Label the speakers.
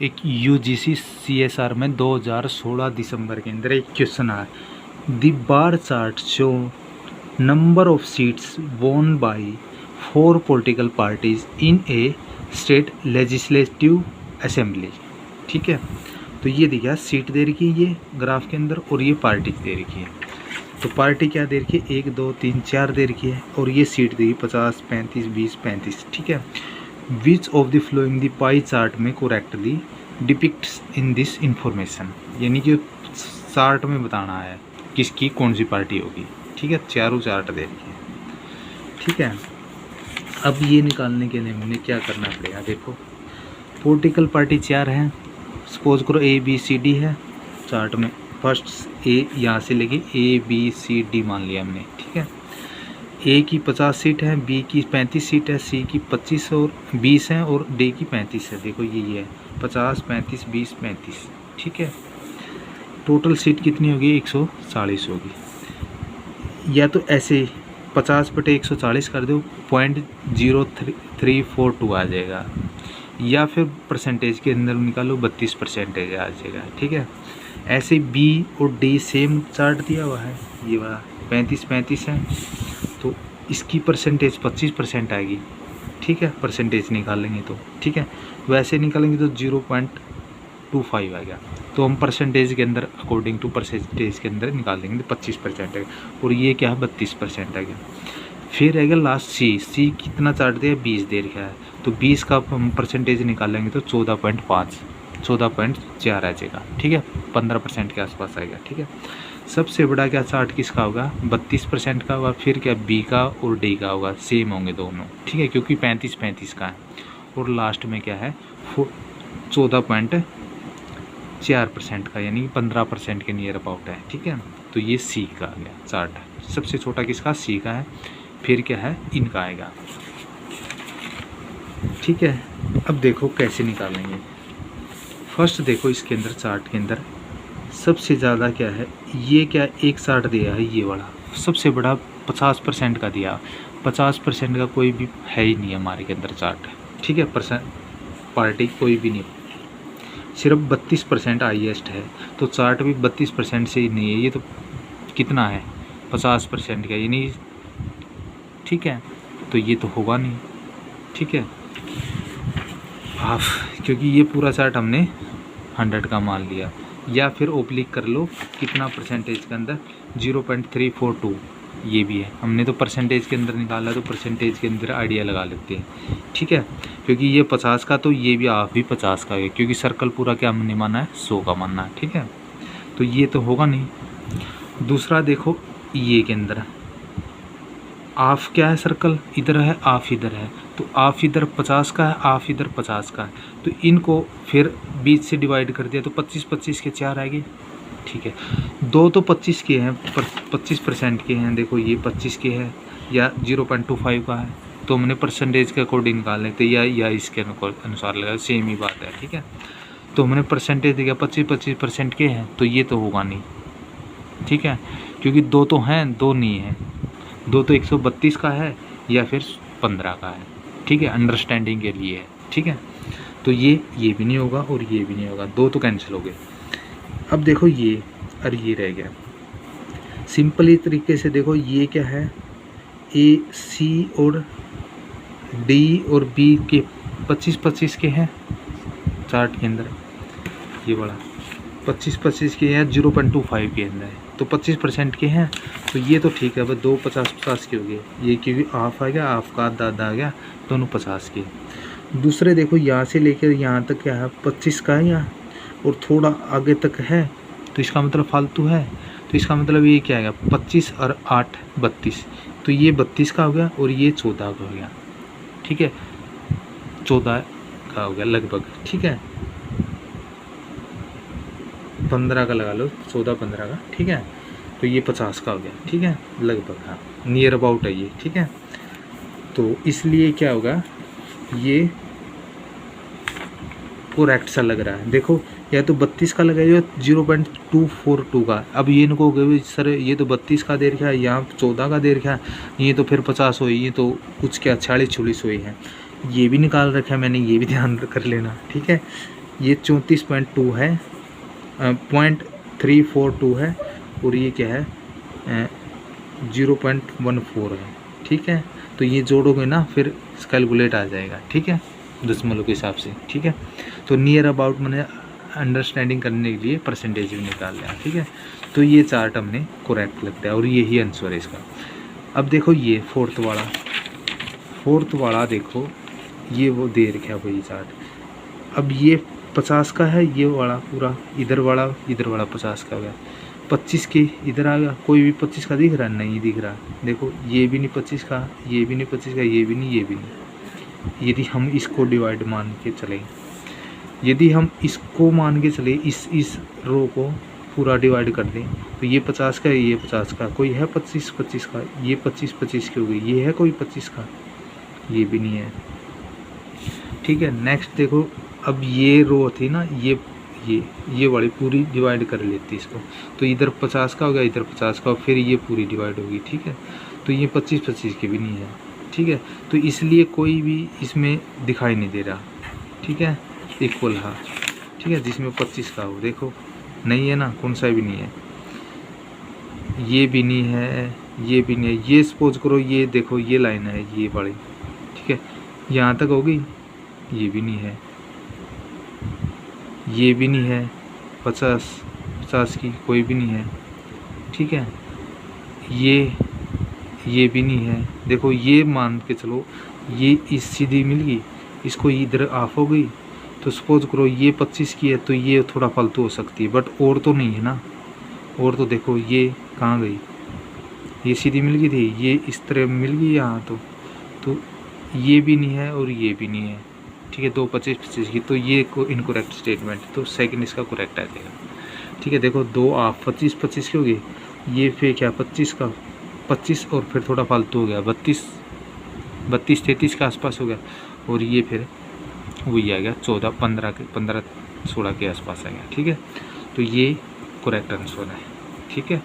Speaker 1: एक UGC CSR में 2016 दिसंबर के अंदर एक क्वेश्चन आया, the bar chart show number of seats won by 4 political parties in a state legislative assembly. ठीक है, तो ये देखिए सीट दे रखी है ये ग्राफ के अंदर और ये पार्टी दे रखी है। तो पार्टी क्या दे रखी है, 1 2 3 4 दे रखी है और ये सीट दे 50 35 20 35। ठीक है, which of the following the pie chart में correctly depicts in this information, यानी कि चार्ट में बताना है किसकी कौन सी पार्टी होगी। ठीक है, चारों चार्ट दे रखी है। ठीक है, अब ये निकालने के लिए हमने क्या करना पड़ेगा, देखो पॉलिटिकल पार्टी 4 हैं, सपोज करो ए बी सी डी है चार्ट में। फर्स्ट ए यहाँ से लेके ए बी सी डी मान लिया हमने। ठीक है, ए की 50 सीट है, बी की 35 सीट है, सी की 25 और 20 है और डी की 35 है। देखो ये है 50 35 20 35। ठीक है, टोटल सीट कितनी होगी, 140 होगी। या तो ऐसे 50/140 कर दो, 0.0342 आ जाएगा, या फिर परसेंटेज के अंदर निकालो 32% आ जाएगा। ठीक है, ऐसे बी और डी सेम चार्ट दिया हुआ है, ये वाला 35 35 है तो इसकी परसेंटेज 25% आएगी। ठीक है, परसेंटेज निकालेंगे तो। ठीक है, वैसे निकालेंगे तो 0.25 आएगा। तो हम परसेंटेज के अंदर अकॉर्डिंग टू परसेंटेज के अंदर निकाल देंगे तो 25% है और ये क्या है 32% आ गया। फिर रहेगा लास्ट सी कितना चार्ट दिया, 20 दे रखा है तो 20 का हम परसेंटेज निकालेंगे तो 14.4 आ जाएगा। ठीक है, 15% के आसपास आएगा। ठीक है, सबसे बड़ा क्या चार्ट किसका होगा, 32% का होगा। फिर क्या बी का और डी का होगा, सेम होंगे दोनों। ठीक है, क्योंकि 35-35 का है। और लास्ट में क्या है 14.4% का, यानी 15% के नियर अबाउट है। ठीक है, तो ये सी का आ गया चार्ट। सबसे छोटा किसका, सी का है। फिर क्या है इनका आएगा। ठीक है, अब देखो कैसे निकालेंगे। फर्स्ट देखो इसके अंदर चार्ट के अंदर सबसे ज़्यादा क्या है, ये क्या एक चार्ट दिया है ये वाला, सबसे बड़ा 50% का दिया। 50% का कोई भी है ही नहीं हमारे के अंदर चार्ट। ठीक है, पार्टी कोई भी नहीं, सिर्फ 32% हाईएस्ट है। तो चार्ट भी 32% से ही नहीं है, ये तो कितना है 50% का, यानी ठीक है, तो ये तो होगा नहीं। ठीक है, हाफ, क्योंकि ये पूरा चार्ट हमने 100 का मान लिया। या फिर ओब्लिक कर लो कितना परसेंटेज के अंदर, 0.342 ये भी है। हमने तो परसेंटेज के अंदर निकाला तो परसेंटेज के अंदर आइडिया लगा लेते हैं। ठीक है, क्योंकि ये 50 का तो ये भी हाफ भी 50 का है, क्योंकि सर्कल पूरा क्या हमने माना है 100 का मानना है। ठीक है, तो ये तो होगा नहीं। दूसरा देखो ये के अंदर हाफ क्या है, सर्कल इधर है, हाफ इधर है, तो हाफ इधर 50 का है, हाफ इधर 50 का है। तो इनको फिर 20 से डिवाइड कर दिया तो 25-25 के 4 आएंगे। ठीक है, दो तो 25 के हैं, 25% के हैं। देखो ये 25 के है या 0.25 का है, तो हमने परसेंटेज के अकॉर्डिंग निकाल लेते या इसके अनुसार लगा, सेम ही बात है। ठीक है, तो हमने परसेंटेज दिया 25% के हैं, तो ये तो होगा नहीं। ठीक है, क्योंकि दो तो हैं, दो नहीं है। दो तो 132 का है या फिर 15 का है। ठीक है, अंडरस्टैंडिंग के लिए है। ठीक है, तो ये भी नहीं होगा और ये भी नहीं होगा, दो तो कैंसिल हो गए। अब देखो ये और ये रह गया। सिंपली तरीके से देखो ये क्या है, ए सी और डी और बी के 25-25 के हैं चार्ट के अंदर, ये बड़ा 25-25 के हैं, 0.25 के अंदर है, तो 25% के हैं। तो ये तो ठीक है, बस दो 50-50 के हो गए। ये क्योंकि हाफ आ गया, हाफ का आधा आ गया, दोनों 50 के। दूसरे देखो यहाँ से लेकर यहाँ तक क्या है 25 का है यहाँ, और थोड़ा आगे तक है, तो इसका मतलब फालतू है। तो इसका मतलब ये क्या आएगा, 25 और 8 32, तो ये 32 का हो गया और ये 14 का हो गया। ठीक है, 14 का हो गया लगभग। ठीक है, 15 का लगा लो, 14-15 का। ठीक है, तो ये 50 का हो गया। ठीक है, लगभग, हाँ नियर अबाउट है ये। ठीक है, तो इसलिए क्या होगा, ये करेक्ट सा लग रहा है। देखो या तो 32 का लगाइए, 0.242 का। अब ये इनको हो सर ये तो 32 का दे रखा है, यहाँ 14 का दे रखा है, ये तो फिर 50 हुई, ये तो कुछ क्या 40-40 हुई है। ये भी निकाल रखा है मैंने, ये भी ध्यान कर लेना। ठीक है, ये 34.2 है, 0.342 है, और ये क्या है 0.14 है। ठीक है, तो ये जोड़ोगे ना फिर कैलकुलेट आ जाएगा। ठीक है, दशमलव के हिसाब से। ठीक है, तो नियर अबाउट मैंने अंडरस्टैंडिंग करने के लिए परसेंटेज भी निकाल लिया। ठीक है, तो ये चार्ट हमने करेक्ट लगता है और यही आंसर है इसका। अब देखो ये फोर्थ वाला देखो, ये वो दे रखा है वही चार्ट। अब ये 50 का है, ये वाला पूरा इधर वाला 50 का हो गया, 25 के इधर आ गया। कोई भी 25 का दिख रहा है? नहीं दिख रहा। देखो ये भी नहीं 25 का, ये भी नहीं 25 का, ये भी नहीं, ये भी नहीं। यदि हम इसको डिवाइड मान के चले, यदि हम इसको मान के चले, इस रो को पूरा डिवाइड कर दें, तो ये 50 का है, ये 50 का, कोई है 25 का, ये 25 की हो गई, ये है कोई 25 का, ये भी नहीं है। ठीक है, नेक्स्ट देखो, अब ये रो थी ना, ये वाली पूरी डिवाइड कर लेती इसको, तो इधर 50 का हो गया, इधर 50 का, फिर ये पूरी डिवाइड होगी। ठीक है, तो ये 25 की भी नहीं है। ठीक है, तो इसलिए कोई भी इसमें दिखाई नहीं दे रहा। ठीक है, इक्वल हाँ। ठीक है, जिसमें 25 का हो, देखो नहीं है ना, कौन सा भी नहीं है, ये भी नहीं है, ये भी नहीं है। ये सपोज करो, ये देखो ये लाइन है ये वाली। ठीक है, यहाँ तक होगी, ये भी नहीं है, ये भी नहीं है, 50 की कोई भी नहीं है। ठीक है, ये भी नहीं है। देखो ये मान के चलो, ये इस सीधी मिल गई, इसको इधर ऑफ हो गई, तो सपोज करो ये 25 की है, तो ये थोड़ा फालतू हो सकती है, बट और तो नहीं है ना। और तो देखो ये कहाँ गई, ये सीधी मिल गई थी, ये इस तरह मिल गई यहाँ, तो ये भी नहीं है और ये भी नहीं है। ठीक है, दो 25 की, तो ये को इनकरेक्ट स्टेटमेंट, तो सेकंड इसका करेक्ट आ जाएगा। ठीक है, देखो दो ऑफ 25 की होगी, ये फिर क्या 25 का 25 और फिर थोड़ा फालतू हो गया 32 33 के आसपास हो गया, और ये फिर वही आ गया 14 15 16 के आसपास आ गया। ठीक है, तो ये करेक्ट आंसर है। ठीक है।